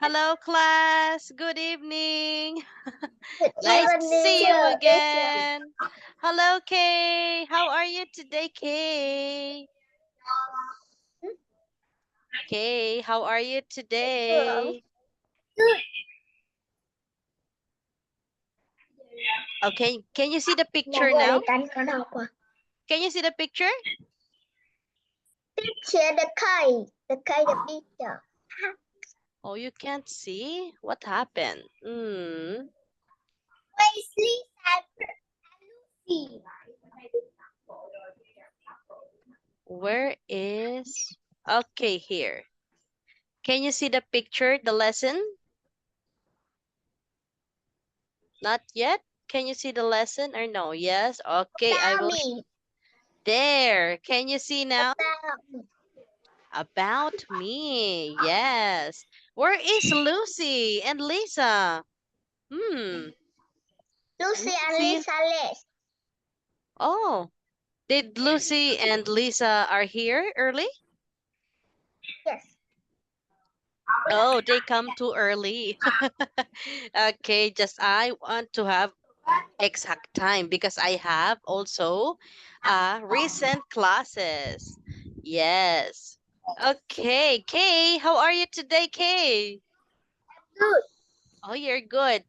Hello, class. Good evening. Good Nice to see you evening, teacher. again. Hello, Kay. How are you today, Kay? Kay, how are you today? Good. Okay, can you see the Một picture người now? để tránh con học à? Can you see the picture? Teacher, the picture. Oh, you can't see? What happened? Hmm. Where is Lisa and Lucy? Where is... Okay, here. Can you see the picture, the lesson? Not yet? Can you see the lesson or no? Yes? Okay, I About will... me. There. Can you see now? About me. About me. Yes. Where is Lucy and Lisa? Hmm. Lucy and Lucy. Lisa left. Oh, did Lucy and Lisa are here early? Yes. Oh, they come too early. Okay, just I want to have exact time because I have also recent classes. Yes. Okay, Kay, how are you today, Kay? Good. Oh, you're good.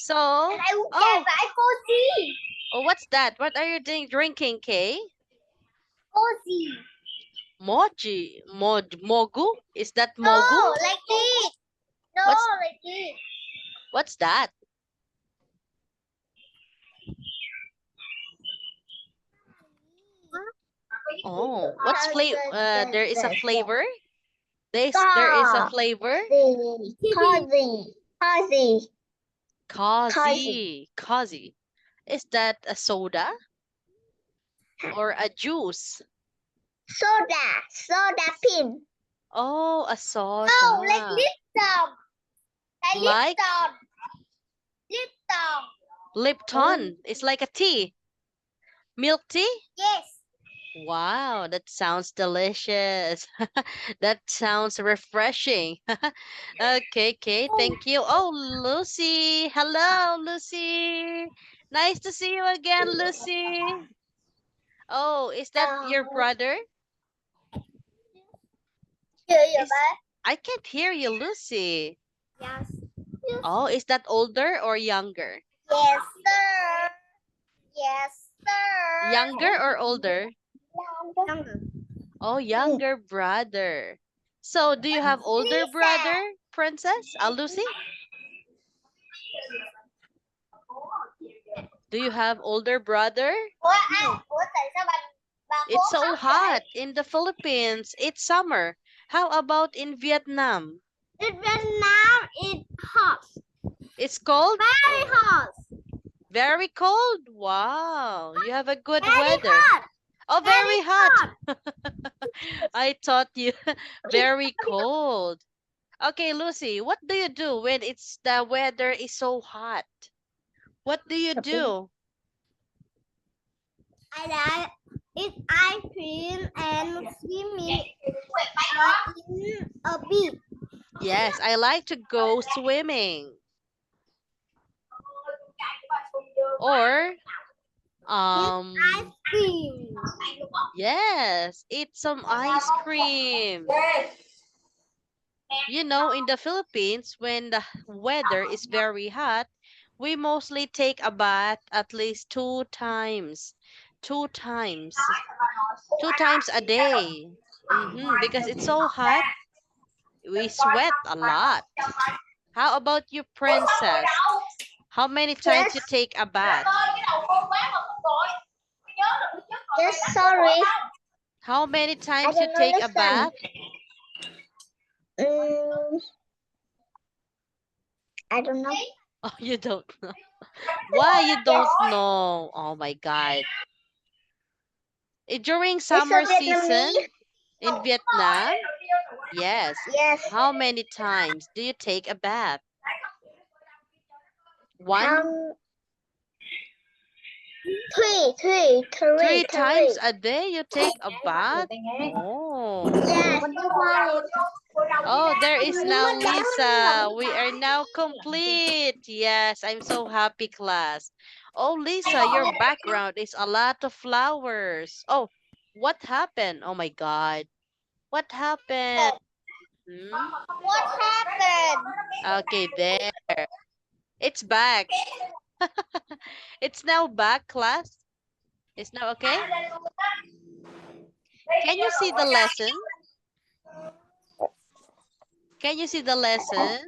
So, And I will get oh, my cozy. oh, what's that? What are you drinking, Kay? Cozy. Mogu? Is that mogu? No, like this. No, What's like this. what's that? Oh, what's flavor? There is a flavor. There is a flavor. Cozy. Cozy. Cozy. Cozy. Is that a soda or a juice? Soda pin. Oh, a Oh, like soda. Lipton. Like Lipton. Lipton. It's like a tea. Milk tea? Yes. Wow, that sounds delicious. That sounds refreshing. Okay, okay, thank you. Oh, Lucy. Hello, Lucy. Nice to see you again, Lucy. Oh, is that your brother? Chưa vậy Is ba? I can't hear you, Lucy. Yes. Oh, is that older or younger? Yes, sir. Yes, Younger sir. or older? Younger. Oh, younger brother. So, do you have older Lisa. brother, Princess? Lucy? Do you have older brother? Ủa tại sao bà cố It's so khóc vậy? hot in the Philippines. It's summer. How about in Vietnam? In Vietnam, it's hot. It's cold? Very hot. Very cold? Wow, you have a good Very weather. hot. Oh, Very very hot. hot. I thought you very cold. Okay, Lucy, what do you do when it's the weather is so hot? What do you do? I like eat ice cream and swimming in a beach. Yes, I like to go swimming. Or Ice cream. yes, eat some ice cream. You know, in the Philippines, when the weather is very hot, we mostly take a bath at least two times. Two times. Two times a day. Because it's so hot, we sweat a lot. How about you, Princess? How many times Yes. you take a bath? Yes, sorry. How many I times you don't take a understand. bath? Mm, I don't know. Oh, you don't know. Why you Yes. don't know? Oh my God. During It's a summer season Vietnamese. in Vietnam, yes. Yes. How many times do you take a bath? One? Um, Three times a day you take a bath? Oh. Yes. Oh, there is now Lisa. We are now complete. Yes, I'm so happy, class. Oh, Lisa, your background is a lot of flowers. Oh, what happened? Oh my God. What happened? Hmm? What happened? Okay, there. It's back. It's now back, class. It's now okay? Can you see the lesson? Can you see the lesson?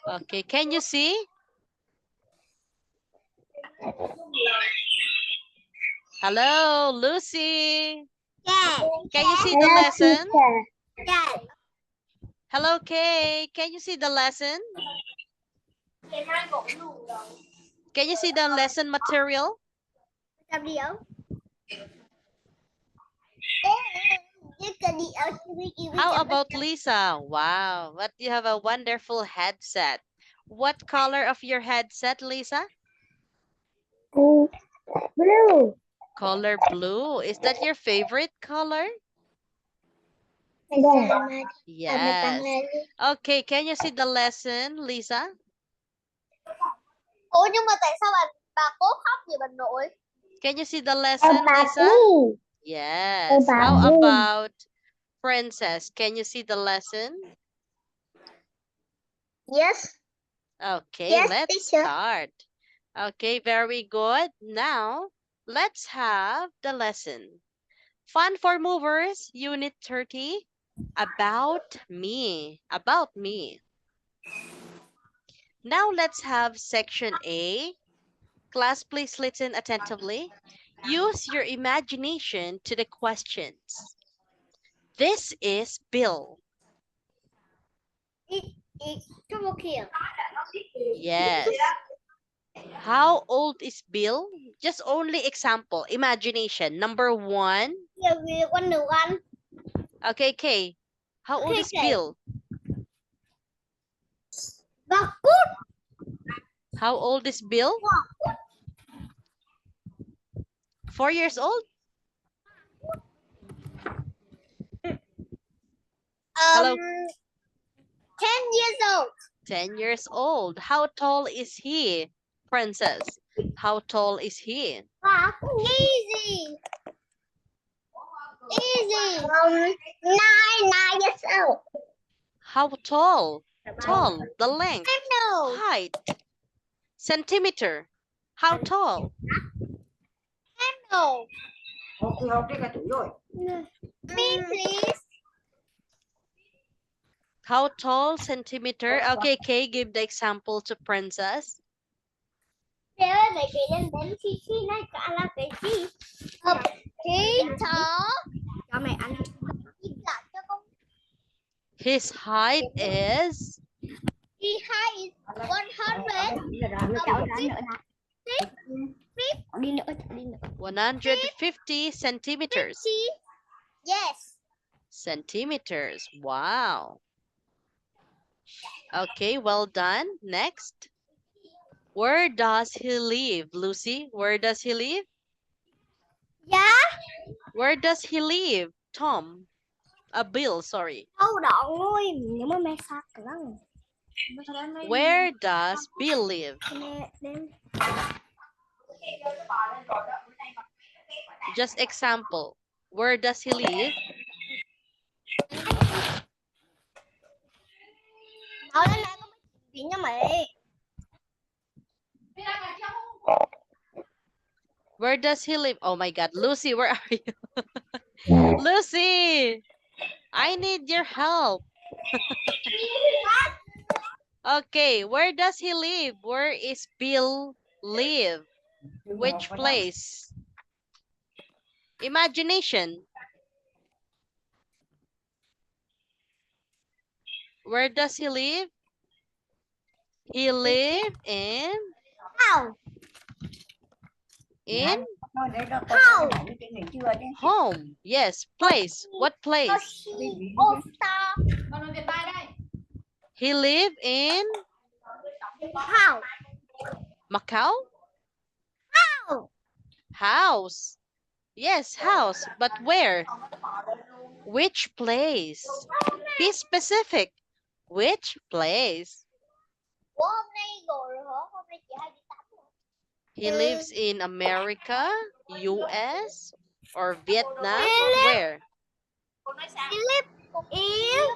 Okay, can you see? Hello, Lucy. Yes. Can you see the lesson? Yes. Hello, Kay. Can you see the lesson? Can you see the lesson material? How about Lisa? Wow, but you have a wonderful headset. What color of your headset, Lisa? Blue. Color blue. Is that your favorite color? Yes. Okay, can you see the lesson, Lisa? Ủa nhưng mà tại sao bà cố khóc vậy bà nội? Can you see the lesson, Lisa? Yes. How about Princess? Can you see the lesson? Yes. Okay, Yes, let's teacher. start. Okay, very good. Now, let's have the lesson. Fun for Movers, Unit 30, About Me. About Me. Now, let's have Section A. Class, please listen attentively. Use your imagination to the questions. This is Bill. Come on here. Yes. How old is Bill? Just only example, imagination. Number 1. One new one. Okay, Kay. How old is Bill? How old is Bill? 4 years old? Hello? 10 years old. 10 years old. How tall is he? Princess. How tall is he? Easy. Easy. 9 years old. How tall? Tall. The length. No. Height. Centimeter. How tall? No. Me, please. How tall? Centimeter. Okay, Kay, give the example to Princess. Trời ơi, mày kể lên đến khi này cả là cái gì? He tall. Cho mày ăn. Cho con. His height is His height is 150 centimeters. Yes. Centimeters. Wow. Okay, well done. Next. Where does he live, Lucy? Where does he live? Yeah. Where does he live, Tom? Bill, sorry. Đâu đoạn thôi, nếu mà mẹ sạc lắm. Where does Bill live? Just example. Where does he live? Nói lên lại có chuyện cho mày. Where does he live? Oh my God, Lucy, where are you? Lucy, I need your help. Okay, where does he live? Where is Bill live? Which place? Imagination. Where does he live? He live in? How? In? How? Home. Yes, place. What place? He live in How? Macau? How? House. Yes, house. But where? Which place? Be specific. Which place? Ủa hôm nay rồi rồi hả? Hôm nay chị hay đi tắm rồi. He lives in America, US, or Vietnam? Where? He live in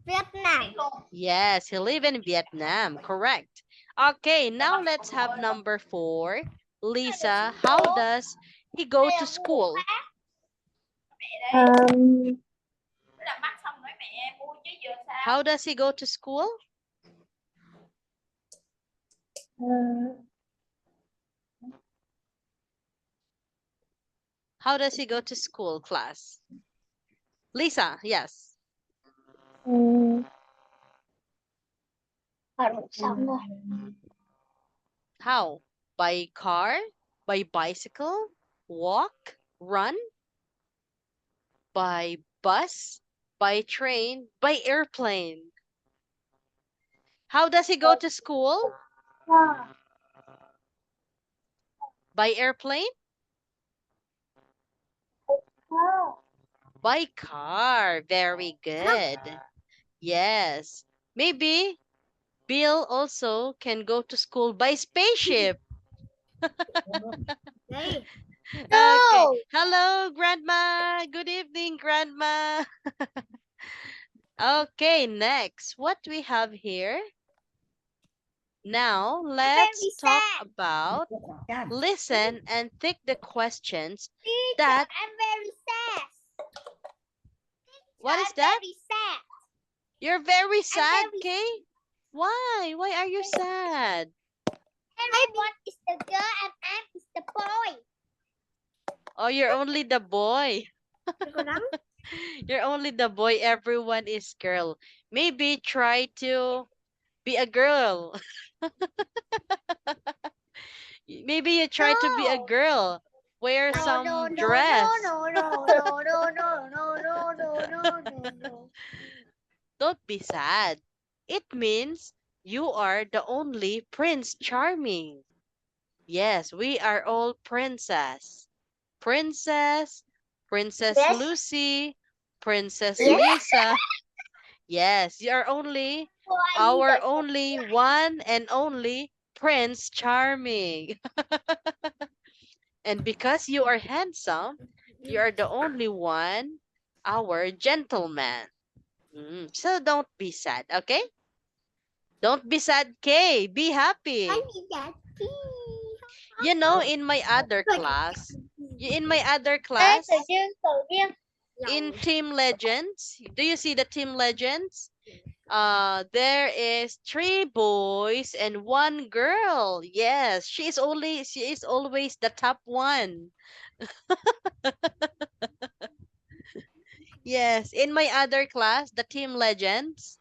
Vietnam. Yes, he live in Vietnam. Correct. Okay, now let's have number 4. Lisa, how does he go to school? How does he go to school? How does he go to school, class? Lisa, yes. How? By car? By bicycle? Walk? Run? By bus? By train? By airplane? How does he go to school? By airplane? By car. Very good. Yes. Maybe Bill also can go to school by spaceship. Hey. Okay. Hello, Grandma. Good evening, Grandma. Okay, next. What we have here? Now, let's talk about listen and think the questions that... I'm very sad. What is I'm that? very sad. You're very sad, very Kay? Why? Why are you sad? Everyone is the girl and I is the boy. Oh, you're only the boy. You're only the boy. Everyone is girl. Maybe try to be a girl. Maybe you try to be a girl. Wear some dress. No. Don't be sad. It means you are the only Prince Charming. Yes, we are all princess. Princess, Princess Yes. Lucy, Princess Yes. Lisa. Yes, you are only our only one and only Prince Charming. And because you are handsome, you are the only one, our gentleman. So don't be sad, okay? Don't be sad, Kay. Be happy. You know, in my other class, in Team Legends, do you see the Team Legends? There is 3 boys and 1 girl. Yes, she is always the top one. Yes, in my other class, the Team Legends,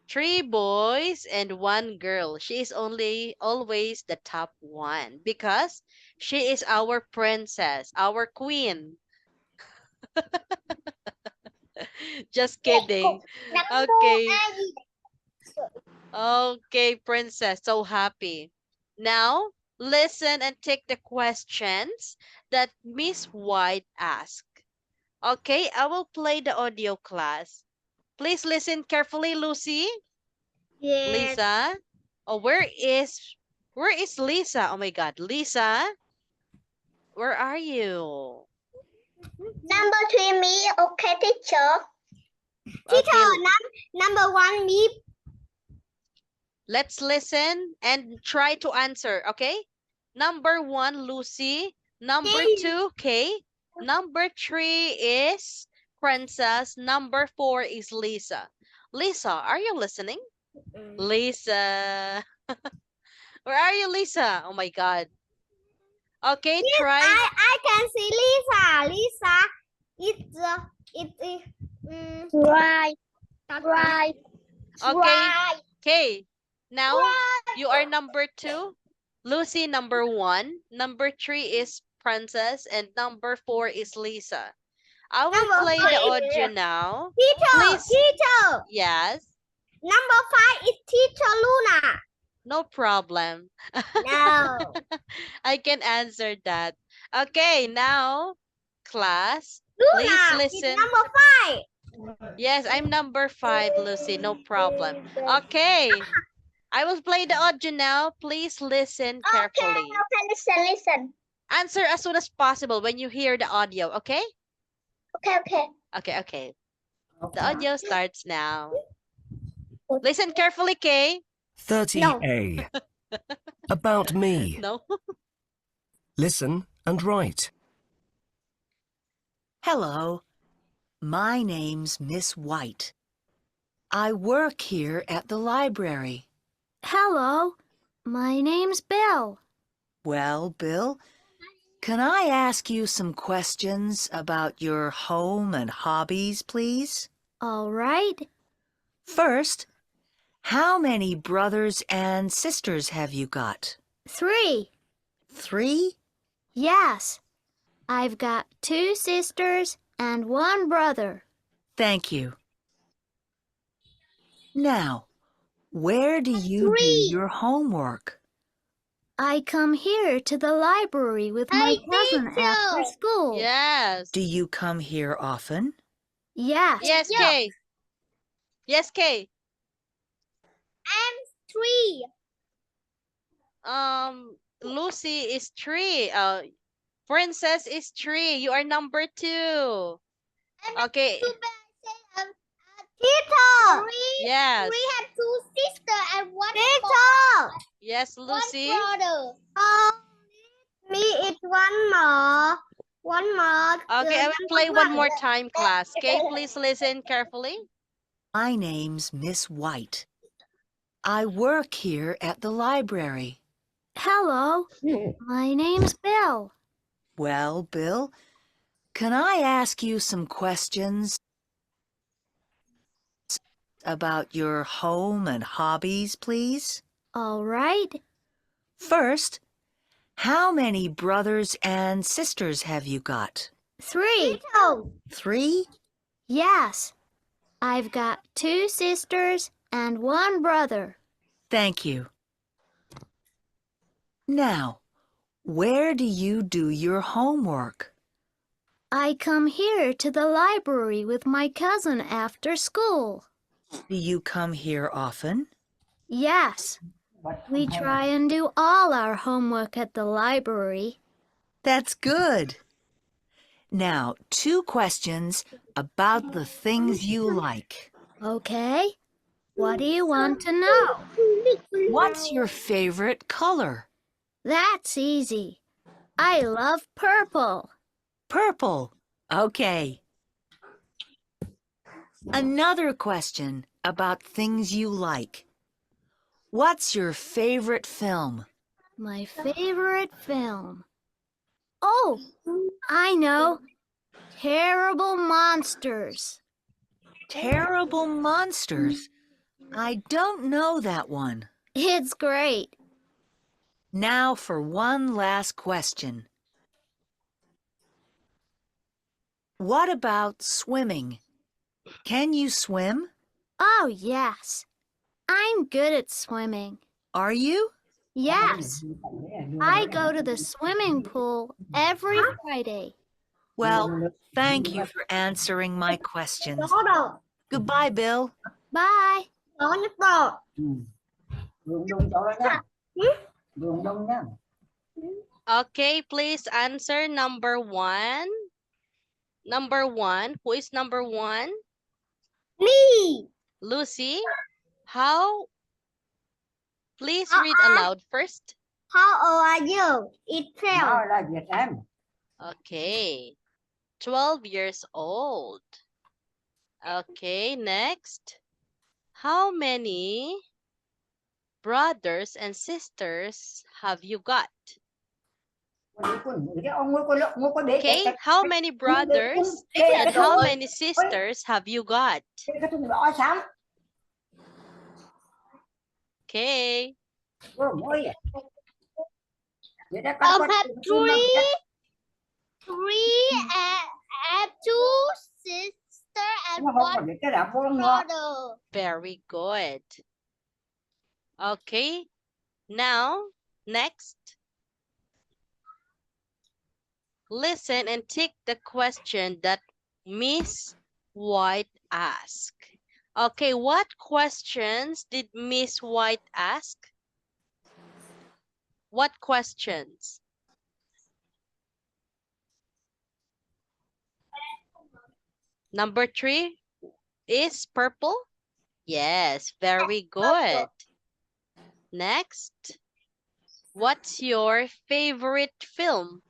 3 boys and 1 girl. She is only always the top one because she is our princess, our queen. Just kidding. Okay. Okay, princess, so happy. Now, listen and take the questions that Miss White asked. Okay, I will play the audio class. Please listen carefully, Lucy. Yes. Lisa. Oh, where is Lisa? Oh my God, Lisa, where are you? Number 3 me, okay, teacher. Okay, Teacher, number 1 me. let's listen and try to answer, okay? Number 1, Lucy. Number 2, Kay. Number 3 is Princess. Number 4 is Lisa. Lisa, are you listening? Lisa. Where are you, Lisa? Oh my God. Okay, Yes, try. I can see Lisa. It's right. Right. Okay. Okay. Now you are number 2. Lucy, number 1. Number 3 is Princess. And number 4 is Lisa. I will play the audio now. Teacher, Please. teacher. Yes. Number 5 is Teacher Luna. No problem. No. I can answer that. Okay, now, class, please Luna is listen. number 5. Yes, I'm number 5, Lucy. No problem. Okay, I will play the audio now. Please listen carefully. Okay, listen. Answer as soon as possible when you hear the audio, okay? Okay. Okay. The audio starts now. Listen carefully, Kay. 30A. About me. No? Listen and write. Hello, my name's Miss White. I work here at the library. Hello, my name's Bill. Well, Bill, can I ask you some questions about your home and hobbies, please? All right. First, how many brothers and sisters have you got? 3. 3? Yes. I've got 2 sisters and 1 brother. Thank you. Now, where do you do 3. your homework? I come here to the library with my cousin after school. Yes. Do you come here often? Yes. Yes, Kay. Yes, Kay. I'm 3. Lucy is 3. Princess is 3. You are number 2. Okay. Teacher. Yes. We have 2 sisters and 1 brother. Yes, Lucy. 1 brother. Me is 1 more. 1 more. Okay, I will play one more time, class. Okay, please listen carefully. My name's Miss White. I work here at the library. Hello, my name's Bill. Well, Bill, can I ask you some questions about your home and hobbies, please? All right. First, how many brothers and sisters have you got? 3. 3? Yes. I've got 2 sisters and 1 brother. Thank you. Now, where do you do your homework? I come here to the library with my cousin after school. Do you come here often? Yes. We try and do all our homework at the library. That's good. Now, 2 questions about the things you like. Okay. What do you want to know? What's your favorite color? That's easy. I love purple. Purple. Okay. Another question about things you like. What's your favorite film? My favorite film. Oh, I know. Terrible Monsters. Terrible Monsters. I don't know that one. It's great. Now for one last question. What about swimming? Can you swim? Oh, yes. I'm good at swimming. Are you? Yes. I go to the swimming pool every Friday. Well, thank you for answering my questions. Goodbye, Bill. Bye. Okay, please answer number 1. Number 1. Who is number 1? Me. Lucy. How? Please read aloud first. How old are you? It's 12. Okay. 12 years old. Okay, next. How many brothers and sisters have you got? Okay, how many brothers and how many sisters have you got? Okay. I have 3 and 2 sisters and 1 brother. Very good. Okay. Now, next. Listen and tick the question that Miss White asked. Okay, what questions did Miss White ask? What questions? Number 3 is purple? Yes, very good. Next, what's your favorite film?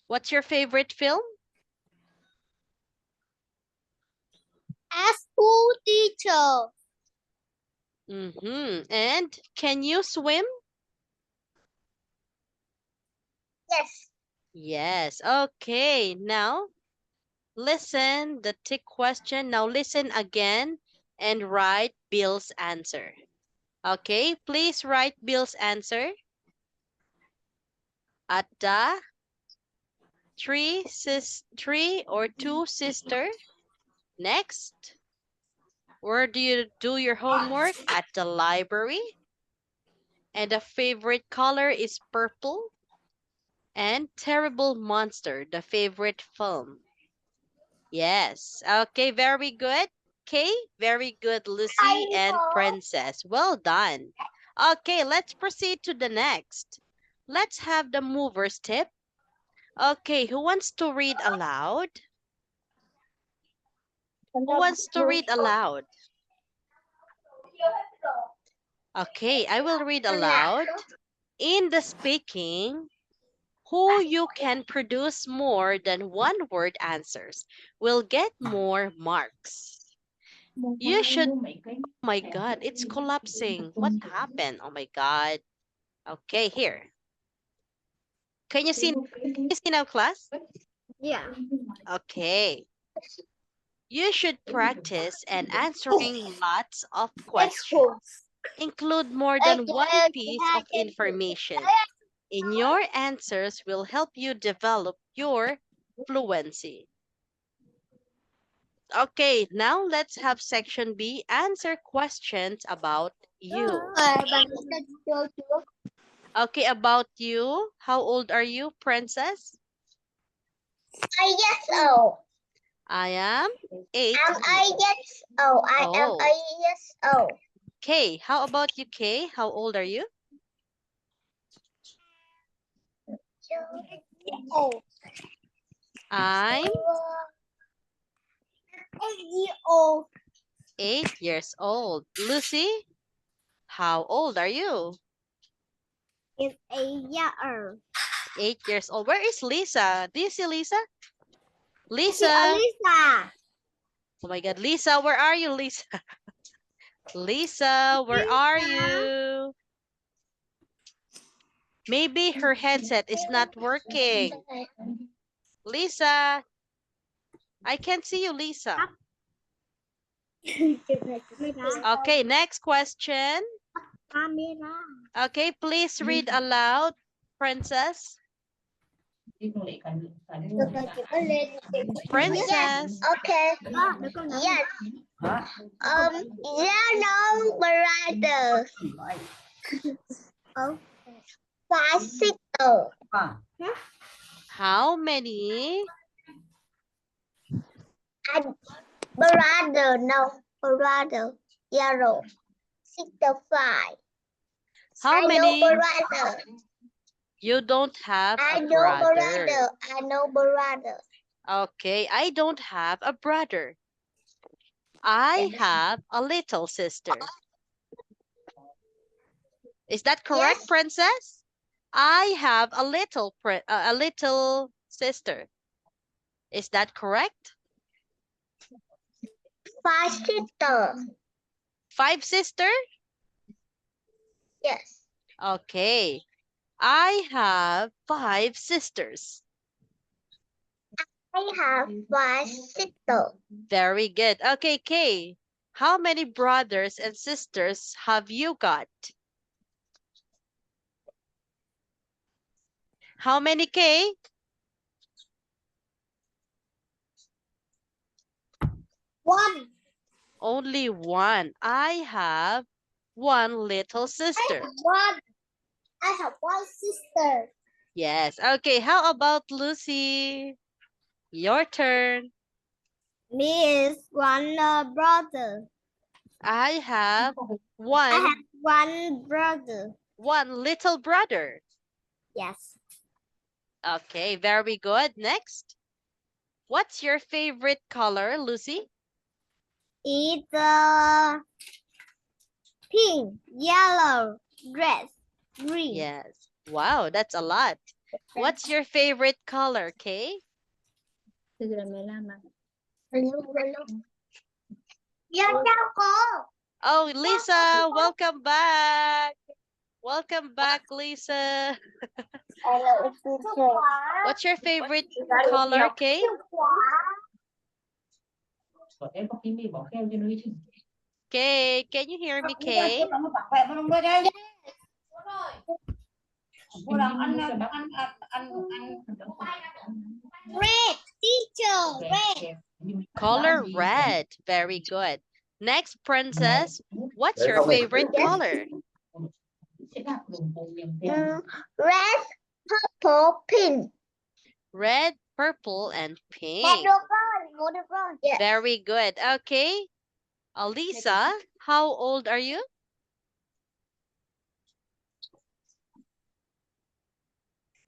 What's your favorite film? Ask school teacher. And can you swim? Yes. Yes. Okay. Now, listen the tick question. Now listen again and write Bill's answer. Okay, please write Bill's answer. At the three or two sister. Next, where do you do your homework? At the library. And the favorite color is purple. And Terrible Monster, the favorite film. Yes. Okay, very good. Okay, very good, Lucy and Princess. Well done. Okay, let's proceed to the next. Let's have the movers tip. Okay, who wants to read aloud? Who wants to read aloud? Okay, I will read aloud. In the speaking, who you can produce more than one word answers will get more marks. You should, oh my God, it's collapsing. What happened? Oh my God. Okay, here. Can you see? Can you see now, class? Yeah. Okay. You should practice and answering lots of questions. Include more than one piece of information. In your answers will help you develop your fluency. Okay, now let's have section B, answer questions about you. Okay, about you. How old are you, Princess? I guess so. I am 8. I guess so. I am Oh. a yes oh. Kay, how about you, Kay? How old are you? Oh. I'm 8 years old. 8 years old. Lucy, how old are you? Is a year. 8 years old. Where is Lisa? Do you see Lisa? See Lisa. Alisa. Oh my God, Lisa, where are you, Lisa? Lisa, where are you? Maybe her headset is not working. Lisa, I can't see you, Lisa. Okay, next question. Okay, please read aloud, Princess. Princess. Okay. Yes. There are no brothers. Oh. Bicycle. How many? And brother, no. Brother. Yellow. 65. How I many? know brother. You don't have I a know brother. brother. I know brother. Okay, I don't have a brother. I have a little sister. Is that correct, Yes. Princess? I have a little sister. Is that correct? Bicycle. 5 sister? Yes. Okay. I have 5 sisters. I have bicycle. Very good. Okay, Kay. How many brothers and sisters have you got? How many, Kay? One. Only one. I have one little sister. One. I have one sister. Yes. Okay, how about Lucy? Your turn. Me is one brother. I have I one have one brother. little brother. Yes. Okay, very good. Next. What's your favorite color, Lucy? It's pink, yellow, red, green. Yes. Wow, that's a lot. What's your favorite color, Kay? Dạ chào cô. Oh, Lisa, welcome back. Welcome back, Lisa. Hello, teacher. What's your favorite color, Kay? Kay, can you hear me, Kay? Red, teacher, red. Color red. Very good. Next, Princess, what's your favorite color? Red, purple, pink. Red, purple, and pink. Yes. Very good. Okay. Alisa, how old are you?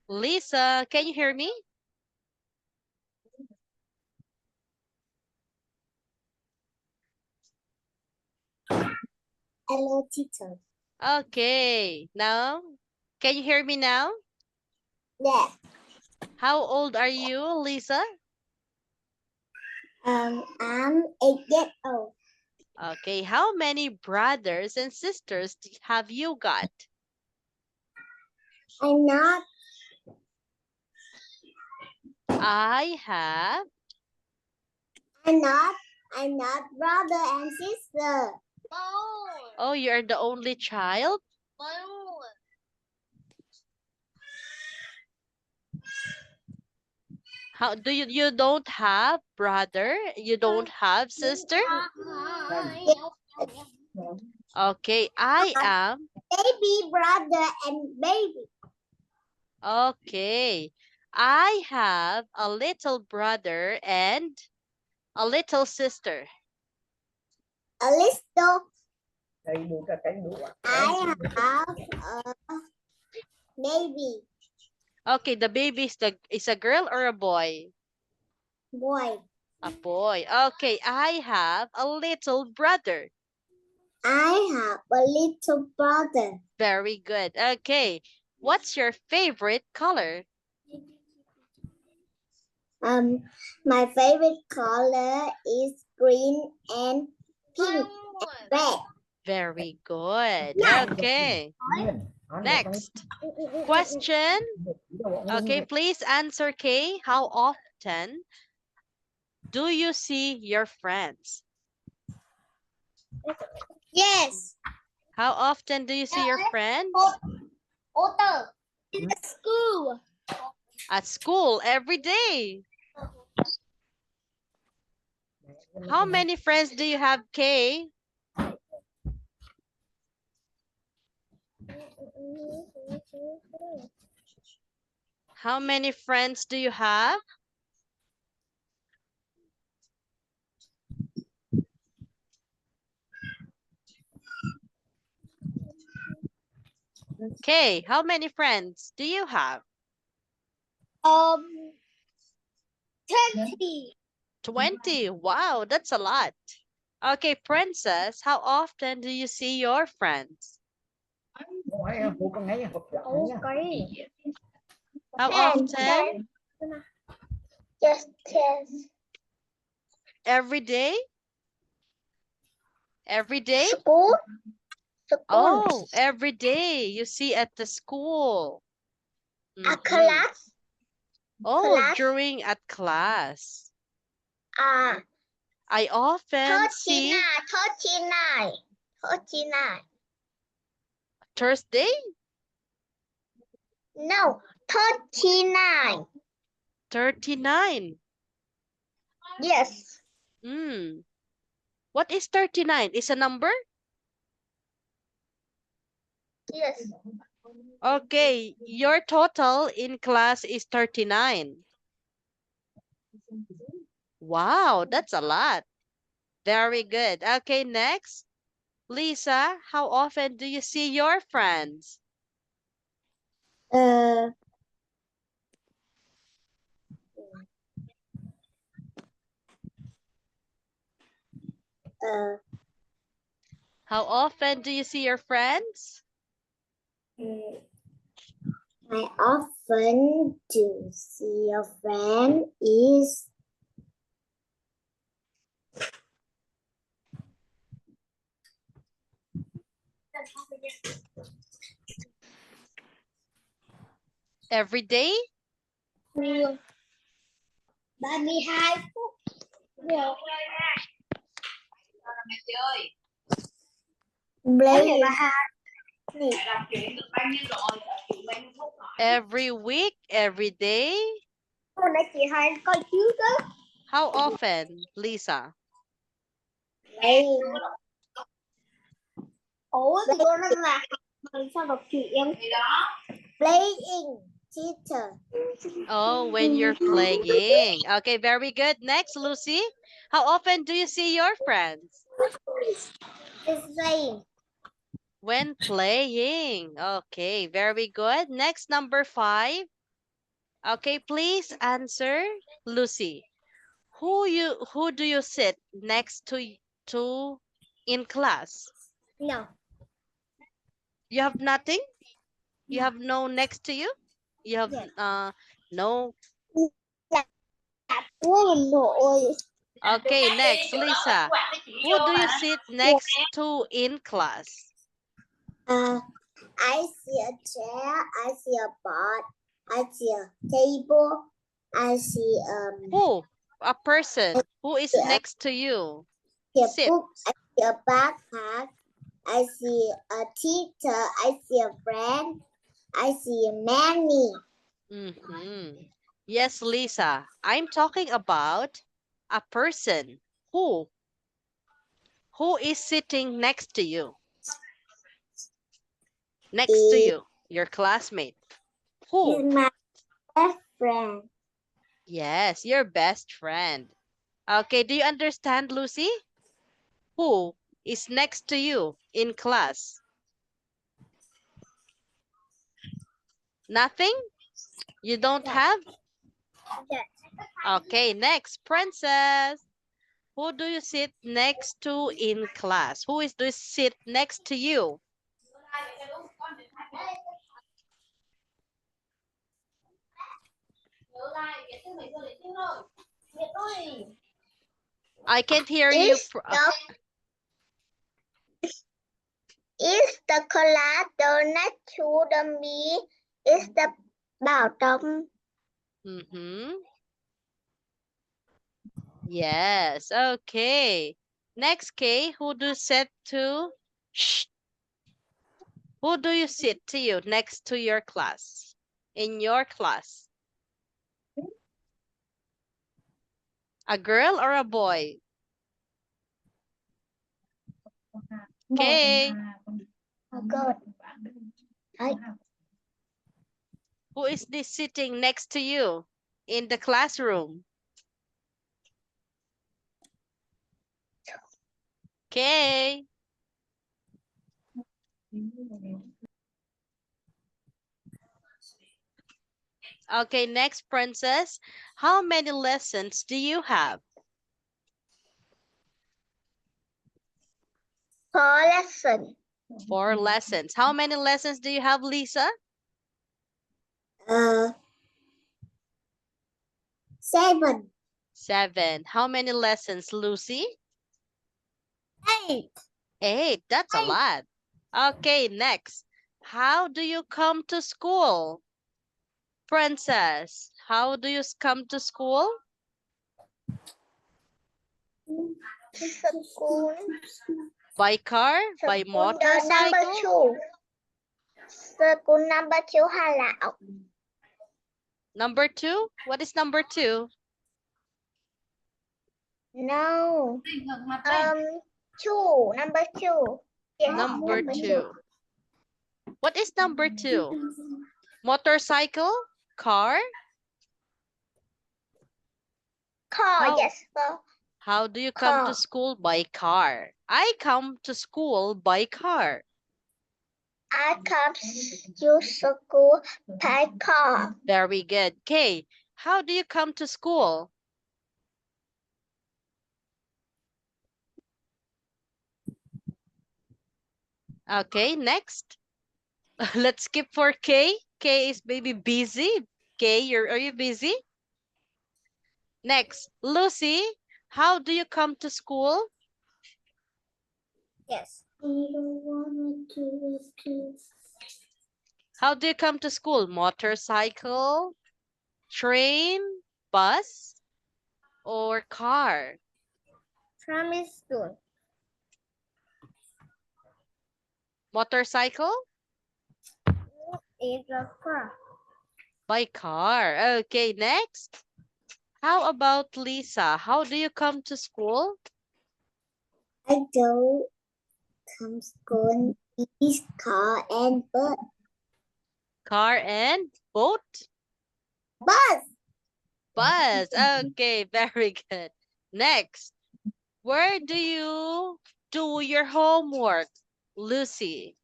Lisa, can you hear me? Hello, teacher. Okay. Now, can you hear me now? Yes. How old are you, Lisa? I'm 8 years old. Okay. How many brothers and sisters have you got? I'm not. I have. I'm not. I'm not brother and sister. Oh, you're the only child? How do you don't have brother? You don't have sister? Okay, I am. Baby brother and baby. Okay. I have a little brother and a little sister. A little. I have a baby Okay, the baby is a girl or a boy? boy. A boy. Okay, I have a little brother. I have a little brother. Very good. Okay, what's your favorite color? My favorite color is green and pink and red. Very good. Yeah. Okay, next question. Okay, please answer, Kay. How often do you see your friends? Yes. How often do you see your friends? Otter. In the school. At school, every day. How many friends do you have, Kay? How many friends do you have? Kay, how many friends do you have? 20. 20. Wow, that's a lot. Okay, Princess, how often do you see your friends? Okay. How often? Just 10. Every day? Every day? School. Oh, every day you see at the school. A Mhm. class. Oh, Class. during at class. I often see 39. 39. Thursday, No, 39. 39. Yes. Mm. What is 39? Is a number? Yes. Okay, your total in class is 39. Wow, that's a lot. Very good. Okay, next. Lisa, how often do you see your friends? Uh, uh, How often do you see your friends? I often do see a friend is Every day? 32 phút. Được. Play. Every week? Every day? Hôm nay chị hai coi chiếu đó. How often, Lisa? Đây. Ủa thì cô nói là mình sao đọc chuyện? Playing teacher. Oh, when you're playing. Okay, very good. Next, Lucy. How often do you see your friends? The same. When playing. Okay, very good. Next, number 5. Okay, please answer, Lucy. Who do you sit next to in class? No. You have nothing? You have no next to you? You have Yes. no. Ủa mình nội. Okay, next, Lisa. Who do you sit next to in class? I see a chair. I see a board. I see a table. I see Who? A person. Who is Yeah. next to you? a Sit. book. I see a backpack. I see a teacher. I see a friend. I see a nanny. Yes, Lisa. I'm talking about a person. Who? Who is sitting next to you? Next to you, your classmate. Is Who? my best friend. Yes, your best friend. Okay, do you understand, Lucy? Who is next to you in class? Nothing? You don't have? Yes. Okay, next, Princess. Who do you sit next to in class? Who is this sit next to you? I can't hear you. Is the class donut to the me? Is the Bảo Trâm? Yes, okay. Next, Kay, who do you sit to? Shh. Who do you sit to you next to your class? In your class? A girl or a boy? Okay. Good. Who is this sitting next to you in the classroom? Okay. Okay, next, Princess. How many lessons do you have? 4 lessons. 4 lessons. How many lessons do you have, Lisa? 7. 7. How many lessons, Lucy? 8. 8. That's a lot. Okay, next. How do you come to school? Princess, how do you come to school? School. By car? By motorcycle? School number 2 Hà Lão. Number 2? What is number 2? No. Two. Number two. Yes, Number two. What is number two? Motorcycle? Car? Car. How? Yes. How do you come to Car. school? By car. I come to school by car. I come to school by car. Very good. K, how do you come to school? Okay, next. Let's skip for K. K is maybe busy. K, are you busy? Next, Lucy, how do you come to school? Yes. How do you come to school? Motorcycle, train, bus, or car? Primary school. Motorcycle? It's a car. By car. Okay, next. How about Lisa? How do you come to school? I go come school is car and bus. Car and boat? Bus. Bus. Okay, very good. Next. Where do you do your homework, Lucy?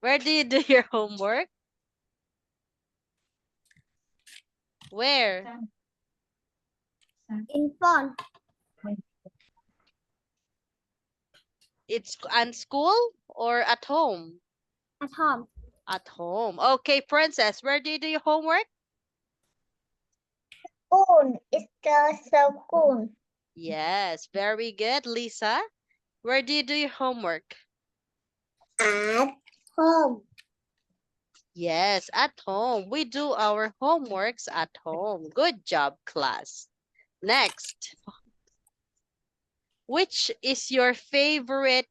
Where do you do your homework? Where? In phone. It's on school or at home? At home. At home. Okay, Princess, where do you do your homework? School. It's the school. Yes, very good. Lisa, where do you do your homework? At home. Yes, at home. We do our homeworks at home. Good job, class. Next. Which is your favorite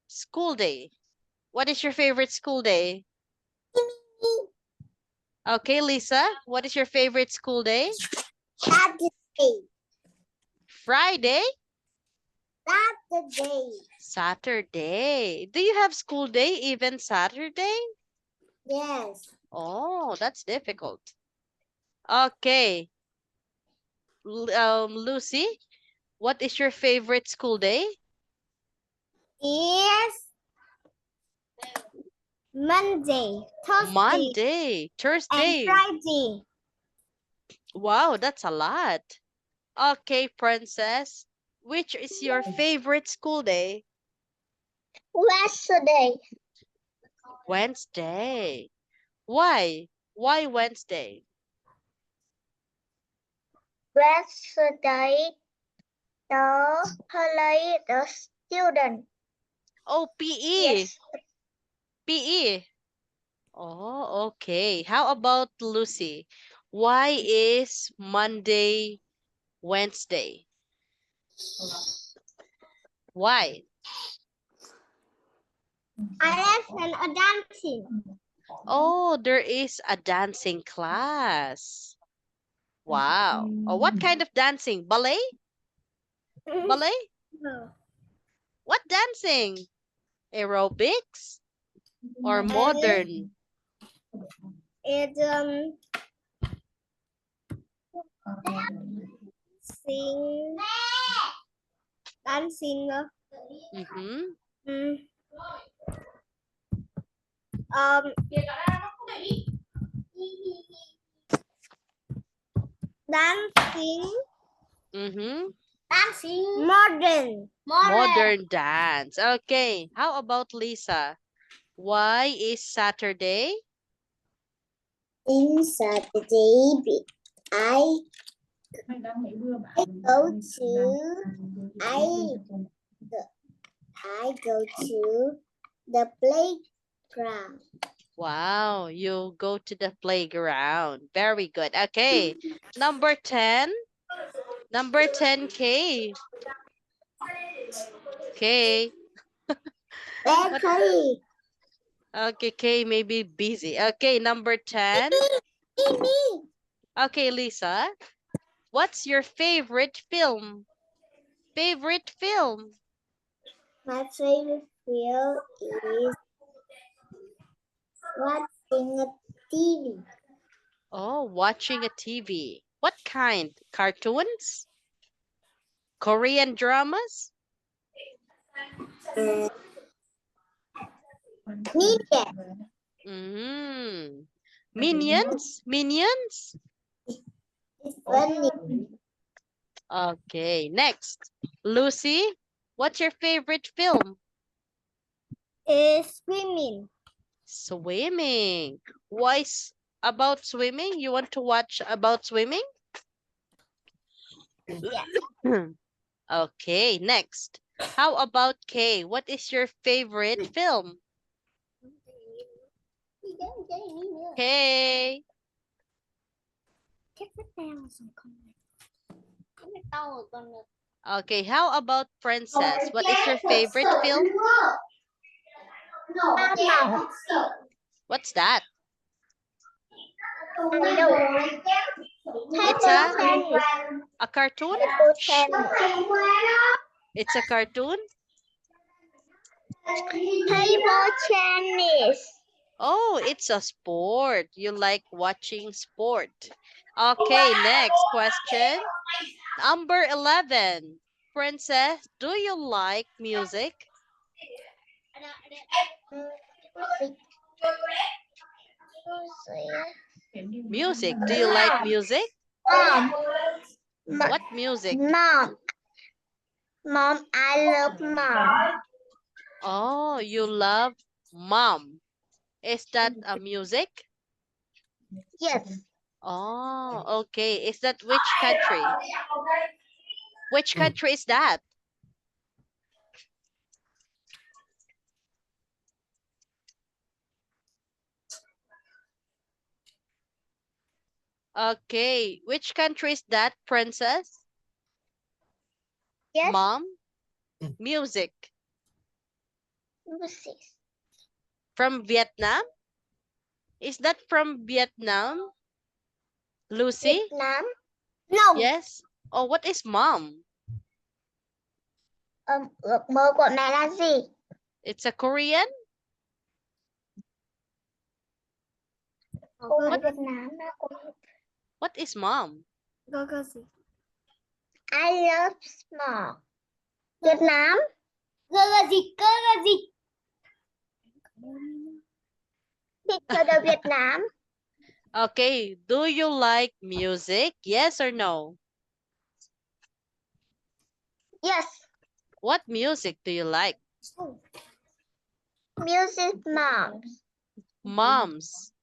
school day? What is your favorite school day? Okay, Lisa, what is your favorite school day? Saturday. Friday? Saturday. Saturday. Do you have school day even Saturday? Yes. Oh, that's difficult. Okay. Lucy, what is your favorite school day? Yes. Monday, Thursday, Monday, and Thursday. Friday. Wow, that's a lot. Okay, Princess, which is your favorite school day? Wednesday. Wednesday. Why? Why Wednesday? Wednesday, the holiday the student. Oh, PE. Yes. PE. Oh, okay. How about Lucy? Why is Monday Wednesday? Why? I lesson a dancing. Oh, there is a dancing class. Wow. Oh, what kind of dancing? Ballet? Ballet? No. What dancing? Aerobics or modern? It's sing dancing. Mm-hmm. Mm, dancing. Mm-hmm. Dancing. Modern. Modern dance. Okay. How about Lisa? Why is Saturday? In Saturday, I go to I go to the playground. Wow, you go to the playground. Very good. Okay. Number 10. Number 10, K. K. Bakery. Okay, K may be busy. Okay, number 10. Me. Okay, Lisa. What's your favorite film? Favorite film? My favorite film is watching a TV. Oh, watching a TV. What kind? Cartoons? Korean dramas? Media. Mm. Minions? Minions? It's funny. Okay, next. Lucy, what's your favorite film? Is swimming. Swimming. Why about swimming? You want to watch about swimming? Yes. Okay, next. How about Kay? What is your favorite film? Kay. Okay, how about Princess? What is your favorite film? What's that? It's a cartoon? It's a cartoon? Table tennis. Oh, it's a sport. You like watching sport. Okay, next question. Number 11. Princess, do you like music? Music. Do you like music? Mom. What music? Mom. Mom, I love mom. Oh, you love Mom. Is that a music? Yes. Oh, okay. Is that which country? Which country is that? Okay. Which country is that, Princess? Yes. Mom? Music. Music. From Vietnam? Is that from Vietnam? Lucy? Vietnam? No. Yes. Oh, what is Mom? Ước mơ của mẹ là gì? It's a Korean? Cô ở Việt Nam đó. What is Mom? Cô gì? I love small. Việt Nam? Cơ là gì? Cơ là gì? Picture of Việt Nam. Okay. Do you like music? Yes or no? Yes. What music do you like? Music moms. Moms.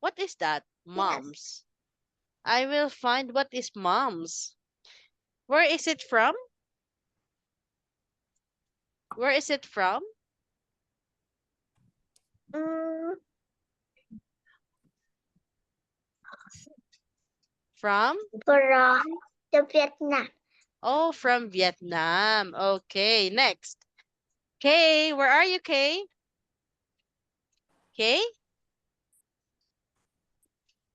What is that? Moms. I will find what is moms. Where is it from? Where is it from? From? From the Vietnam. Oh, from Vietnam. Okay, next. Kay, where are you, Kay? Kay?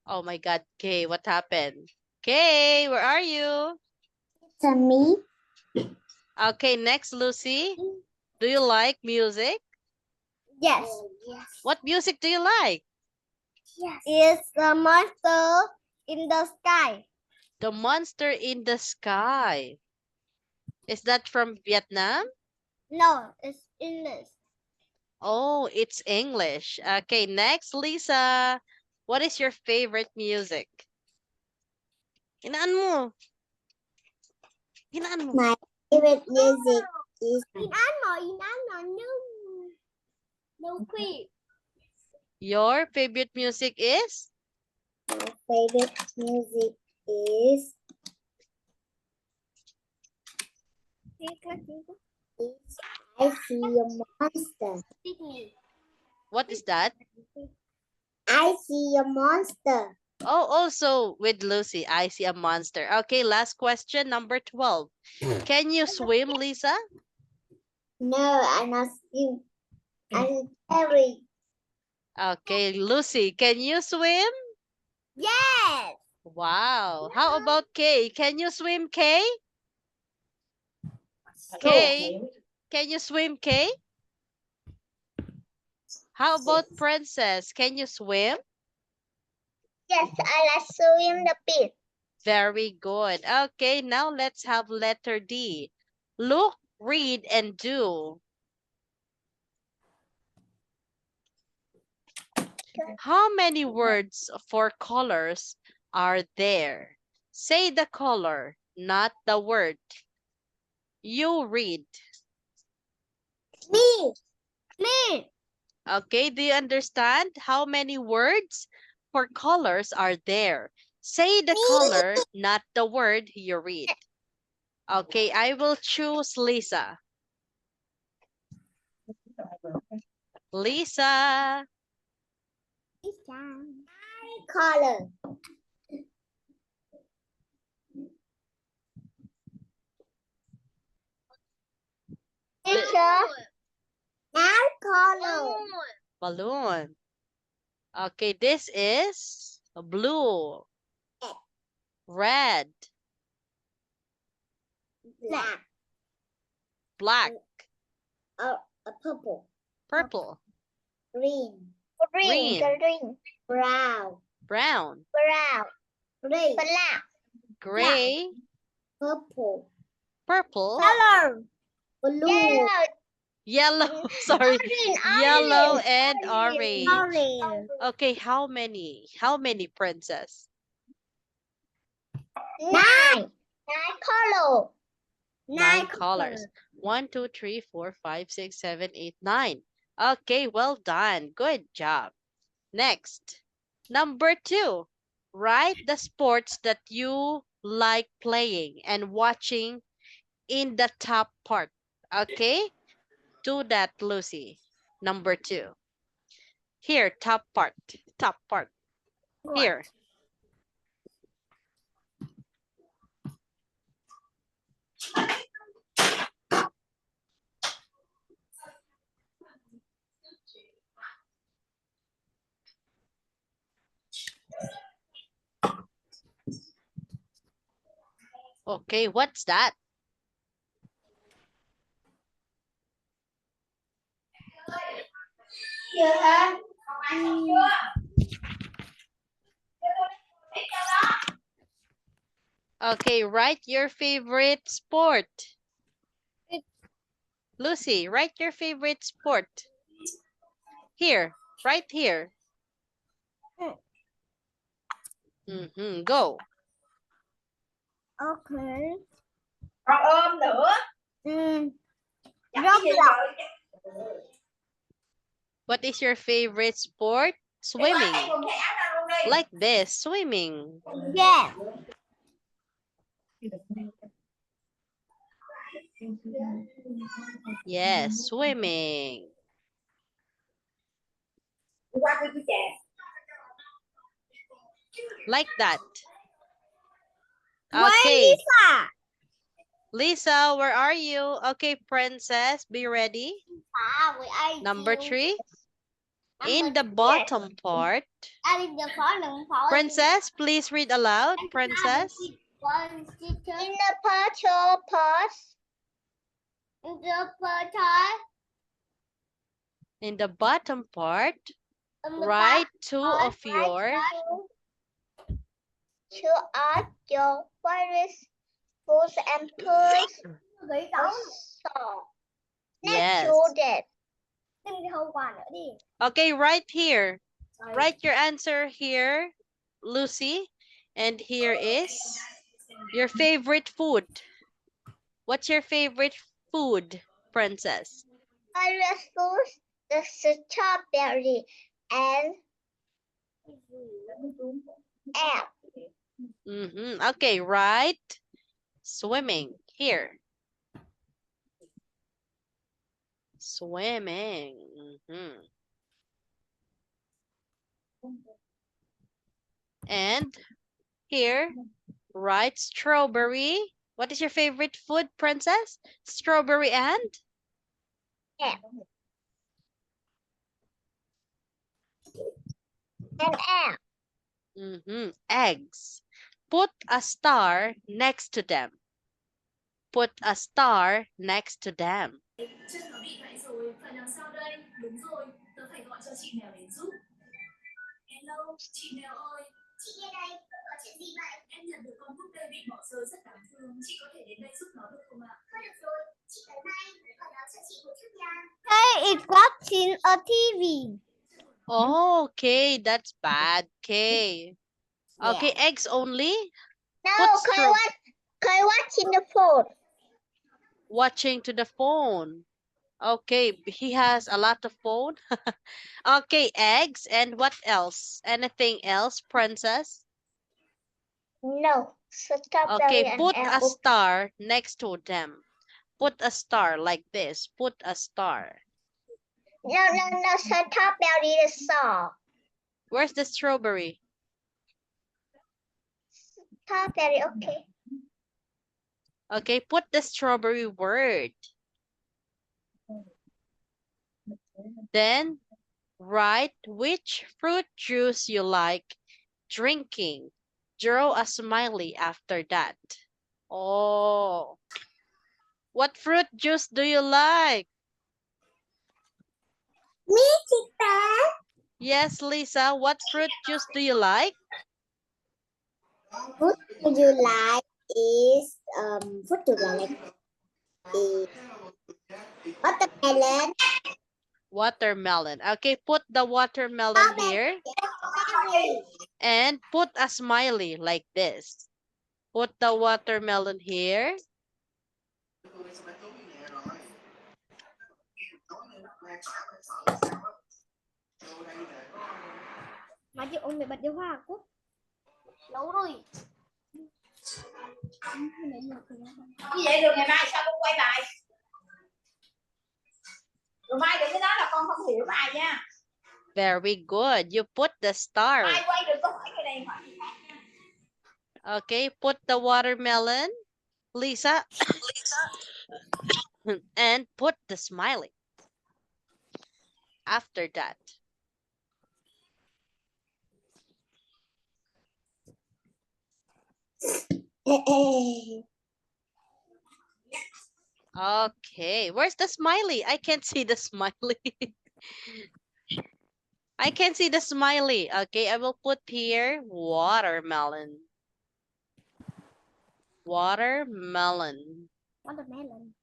Oh my God, Kay, what happened? Kay, where are you? It's a me. Okay, next, Lucy. Do you like music? Yes. What music do you like? Yes. It's the monster in the sky. The Monster in the Sky. Is that from Vietnam? No, it's English. Oh, it's English. Okay, next, Lisa. What is your favorite music? Hinaan mo. Hinaan mo. My favorite music is Inano, no quick. Your favorite music is? My favorite music is I See a Monster. What is that? I See a Monster. Oh, also with Lucy, I see a monster. Okay, last question, number 12. Can you swim, Lisa? No, I'm not swim. I'm very. Okay, Lucy, can you swim? Yes. Wow. How about Kay? Can you swim, Kay? Go. Kay, can you swim, Kay? How about Princess? Can you swim? Yes, I like swim the beach. Very good. Okay, now let's have letter D. Look, read, and do. How many words for colors are there? Say the color, not the word. You read. Me. Me. Okay, do you understand how many words for colors are there? Say the color, not the word you read. Okay, I will choose Lisa. Lisa. Color. Teacher. Now color. Balloon. Okay, this is blue, red, Black. black, A purple. purple, Green. Green. Green. Brown. brown, Brown. Gray. Black. gray, Purple. purple, Color. Blue. yellow, sorry, yellow and orange. Orange. Okay, how many? How many, Princess? 9. 9 color. 9 colors. 1, 2, 3, 4, 5, 6, 7, 8, 9. Okay, well done. Good job. Next, number 2. Write the sports that you like playing and watching in the top part. Okay? Do that, Lucy. Number 2. Here, top part. Top part. Here. Okay, what's that? Okay, write your favorite sport. Lucy, write your favorite sport. Here, right here. Go. Okay. Roblox. What is your favorite sport? Swimming. Like this, swimming. Yeah. Yes, swimming. Like that. Okay. Lisa? Lisa, where are you? Okay, Princess, be ready. Where are Number you? 3. In Number the bottom part. in the bottom part. Princess, please read aloud. Princess. In the purple part. In the purple. In the bottom part, In the write 2 bottom of your two of your favorite foods and foods. Yes. That. Okay, right here. Write your answer here, Lucy. And here is your favorite food. What's your favorite food, Princess? Favorite foods, the strawberry and egg. Okay, right. Swimming. Here. Swimming. And here, right, strawberry. What is your favorite food, Princess? Strawberry and? Egg. And egg. Eggs. Put a star next to them. Put a star next to them. Chân nó bị vậy rồi, phải làm sao đây? Đúng rồi, tớ phải gọi cho chị Mèo đến giúp. Hello, chị Mèo ơi. Chị nghe đây, có chuyện gì vậy? Em nhận được con búp bê bị bỏ rơi rất đáng thương. Chị có thể đến đây giúp nó được không ạ? Thôi được rồi, chị tới đây, còn nó cho chị một chút nha. Hey, it's watching a TV. Okay, that's bad. Okay. Okay, eggs only. No, Put straw- watching the phone. Watching to the phone. Okay, he has a lot of phone. Okay, eggs. And what else? Anything else, princess? No, strawberry Okay, and put a apple. star next to them. Put a star like this. Put a star. No, strawberry is soft. Where's the strawberry? Strawberry, okay. Okay, put the strawberry word. Then write which fruit juice you like drinking. Draw a smiley after that. Oh. What fruit juice do you like? Me, Tita. Yes, Lisa. What fruit juice do you like? What do you like is what do you like is watermelon. Watermelon. Okay, put the watermelon here and put a smiley like this. Put the watermelon here. Mà chị ôm mẹ bật điều hòa Cúc. Lâu rồi. Như vậy rồi ngày mai sao con quay bài? Rồi mai đừng có nói là con không hiểu bài nha. Very good. You put the star. Mai quay đừng có hỏi cái này hỏi cái khác nha. Okay, put the watermelon, Lisa, and put the smiley. After that. Okay, where's the smiley? I can't see the smiley. I can see the smiley. Okay, I will put here watermelon. Watermelon. Watermelon.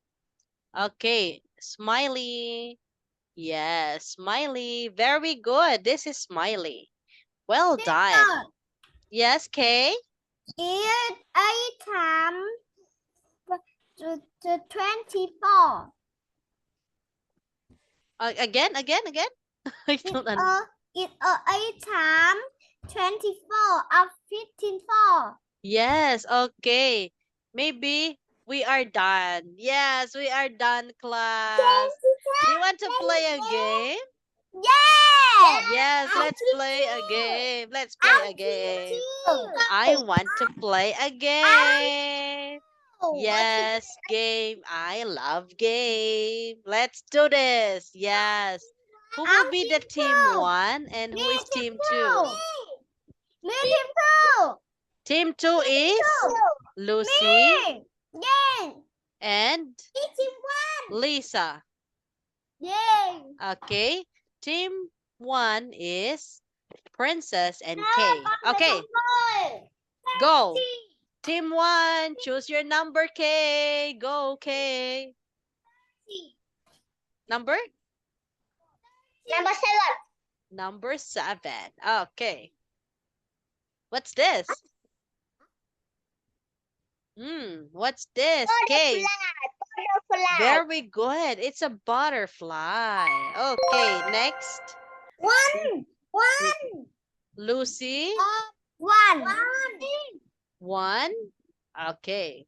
Okay, smiley. Yes, smiley. Very good. This is smiley. Well done. Yes, Kay? It's 8 times 24. Again? I don't understand. It's 8 times 24 of 154. Yes, okay. Maybe we are done. Yes, we are done, class. Do you want to play a game? Yeah! Yes, let's play a game. Let's play a game. I want to play a game. Yes, game. I love game. Let's do this. Yes. Who will be the team 1 and who is team 2? Me, team 2. Team 2 is Lucy Yeah. and Me, team 1. Lisa. Yeah. Okay. Team 1 is Princess and Kay. Okay, go. Team 1, choose your number, Kay. Go, Kay. Number? Number 7. Number 7. Okay. What's this? What's this? Kay. Butterfly. Very good. It's a butterfly. Okay, next. One. Lucy. 1. 1. Okay.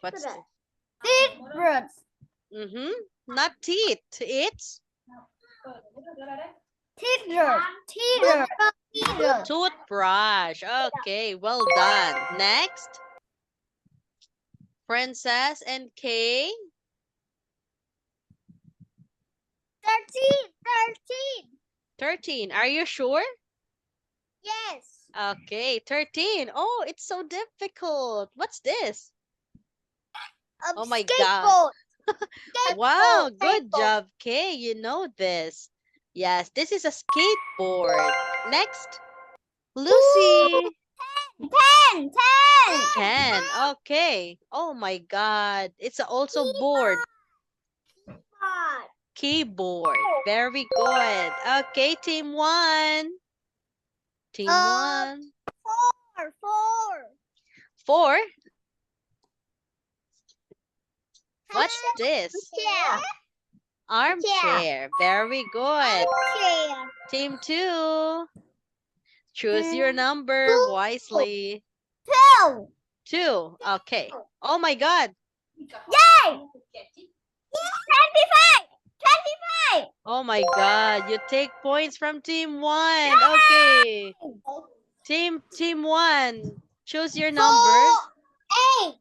What's this? Birds. Not teeth. It's Teeter. toothbrush. Okay, well done. Next. Princess and Kay. 13. 13. Are you sure? Yes. Okay, 13. Oh, it's so difficult. What's this? Oh my God. Skateboard. Wow, good Skateboard. job, Kay. You know this. Yes, this is a skateboard. Next, Lucy. 10. 10. Okay. Oh my God. It's also board. Keyboard. Very good. Okay, team 1. Team 1. 4. 4. What's this? Chair. Armchair. Very good. Chair. Team 2. Choose your number wisely. 2. 2. Okay. Oh my God. Yay! 25. 25. Oh my God. You take points from team 1. Okay. Team 1. Choose your number. 8.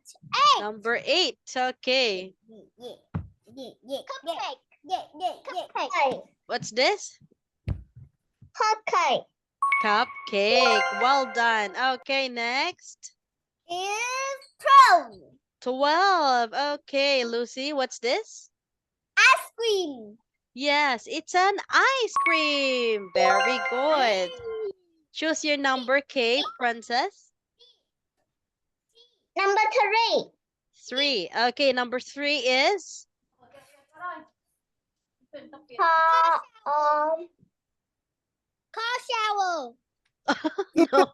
Number 8. Okay. Cupcake. Cupcake. What's this? Cupcake. Cupcake. Well done. Okay, next. Is 12. 12. Okay, Lucy, what's this? Ice cream. Yes, it's an ice cream. Very good. Choose your number, Kate, Princess. Number 3. 3. Okay, number 3 is? Car shower. No.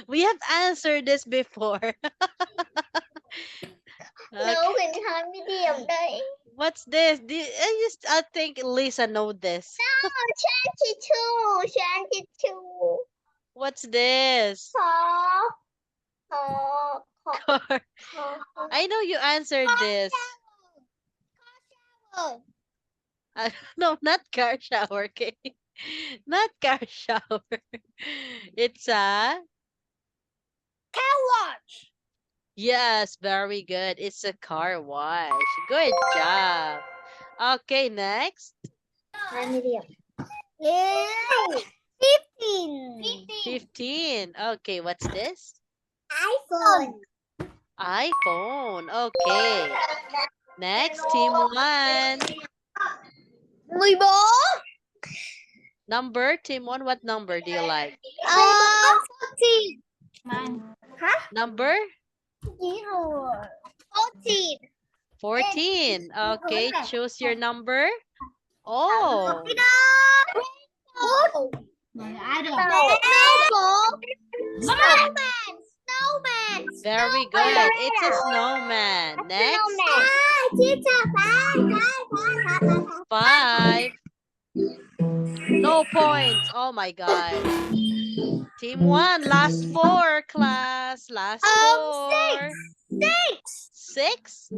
We have answered this before. Okay. No, mình hơi bị điểm đây. What's this? I think Lisa know this. No, 22. 22. What's this? Car. Car. I know you answered this. No, not car shower, okay? Not car shower. It's a... Car wash. Yes, very good. It's a car wash. Good job. Okay, next. 15. 15. Okay, what's this? iPhone. iPhone. Okay. Next, team 1. 14. Number, team 1, what number do you like? 14. Number? 14. 14. Okay, choose your number. Oh, Snowman. very good. It's a snowman. Next, 5. No points. Oh my God. Team 1, last 4, class. Last 4. 6?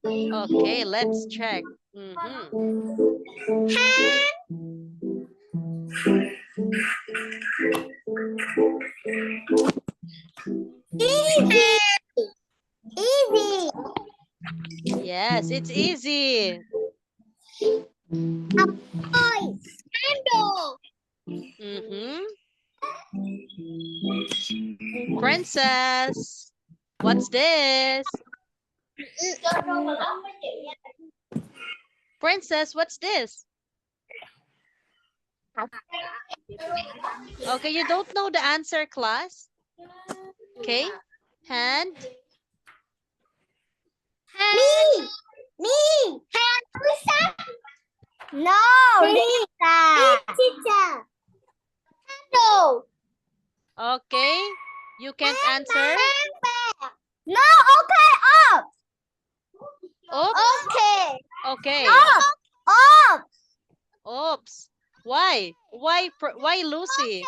Okay, let's check. Easy. Yes, it's easy. Handle. Princess, what's this? Princess, what's this? Okay, you don't know the answer, class? Okay, hand. Me. Lisa. No, Lisa. Teacher. Handle. Okay, you can't answer. No, okay, up. Oops. Okay. Okay. Up. Oops. Why? Why Lucy?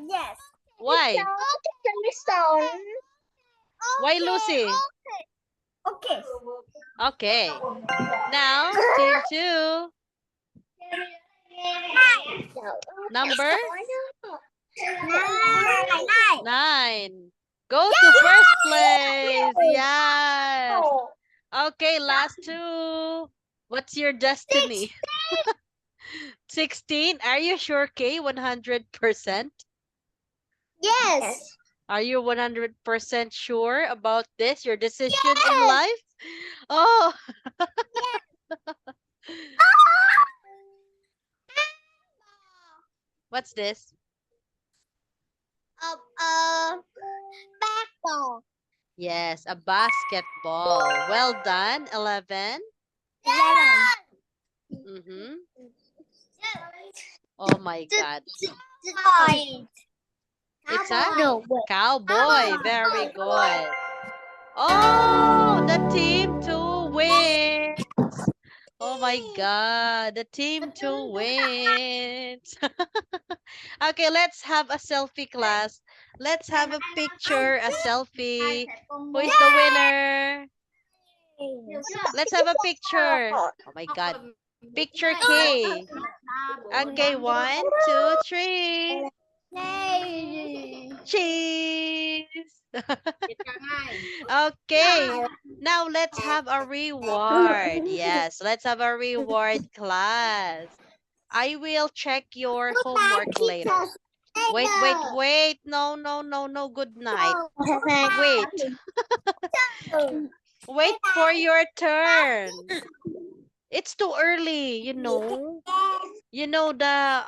Yes. Why? Why Lucy? Okay. Okay. Now, team 2. Number? 9. Go to first place. Yes. Okay, last 2. What's your destiny? 16? Are you sure, Kay? 100%? Yes. Are you 100% sure about this, your decision in life? Oh, what's this? Basketball. Yes, a basketball. Well done, 11. Mm-hmm. Oh my God. It's a No, wait. cowboy. Very good. Oh, the team to wins. Oh my God, the team to wins. Okay, let's have a selfie, class. Let's have a picture, a selfie. Who is the winner? Let's have a picture. Oh my God. Picture K. Okay, 1, 2, 3. Cheese. Okay. Now let's have a reward. Yes, let's have a reward, class. I will check your homework later. Wait, wait, wait. No, no, no, no. Good night. Wait. Wait for your turn. It's too early, you know. You know the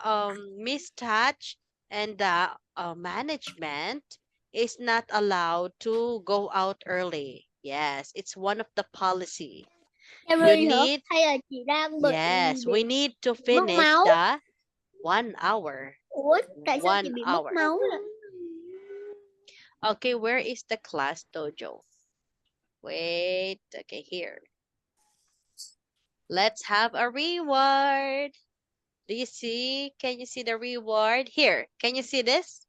Miss Touch and the management is not allowed to go out early. Yes, it's one of the policy. You need, Hay là chị đang bị yes, we need to mất finish máu? the 1 hour. Ủa, tại sao chị 1 bị mất hour. máu? Okay, where is the class dojo? Wait, okay, here. Let's have a reward. Do you see? Can you see the reward? Here, can you see this?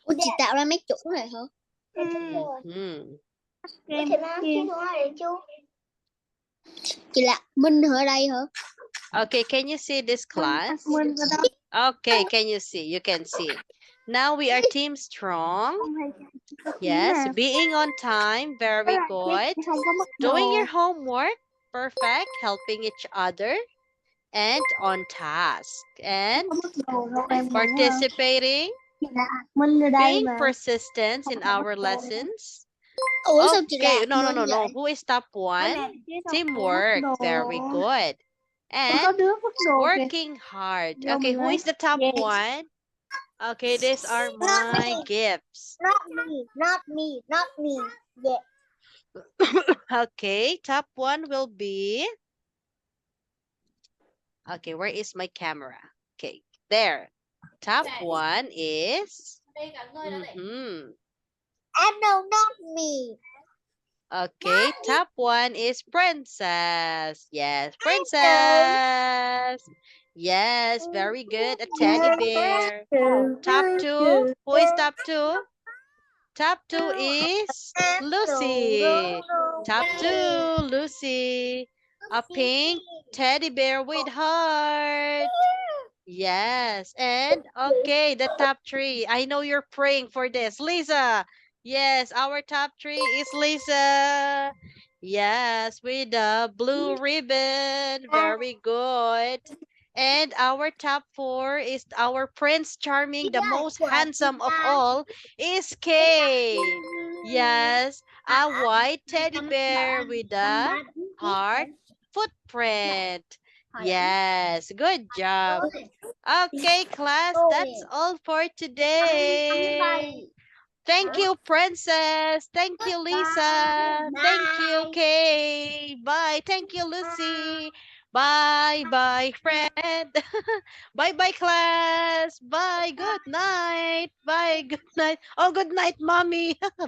Ủa, chị tạo ra mấy chủ này hả? Hmm. Chị là Minh ở đây hả? Okay, can you see this, class? Okay, can you see? You can see. Now we are team strong. Yes, being on time, very good. Doing your homework, perfect. Helping each other and on task. And participating, being persistent in our lessons. Ủa sao chị Okay, làm no, no, Minh no, no. vậy? Who is top one? Teamwork, very good. And working hard. Okay, who is the top one? Okay, these are my gifts. Not me, not me, not me. Yeah. Okay, top one will be. Okay, where is my camera? Okay, there. Top one is. No, not me. Okay, top one is Princess. Yes, Princess. Yes, very good. A teddy bear. Top two. Who is top two? Top two is Lucy. Top two, Lucy. A pink teddy bear with heart. Yes, and okay, the top three. I know you're praying for this. Lisa. Yes, our top three is Lisa. Yes, with the blue ribbon. Very good. And our top four is our Prince Charming, the most handsome of all, is Kay. Yes, a white teddy bear with a heart footprint. Yes, good job. Okay, class, that's all for today. Thank you, Princess. Thank you, Lisa. Thank you, Kay. Bye. Thank you, Lucy. Bye, bye, friend. Bye, bye, class. Bye. Good night. Bye. Good night. Oh, good night, mommy. Bye.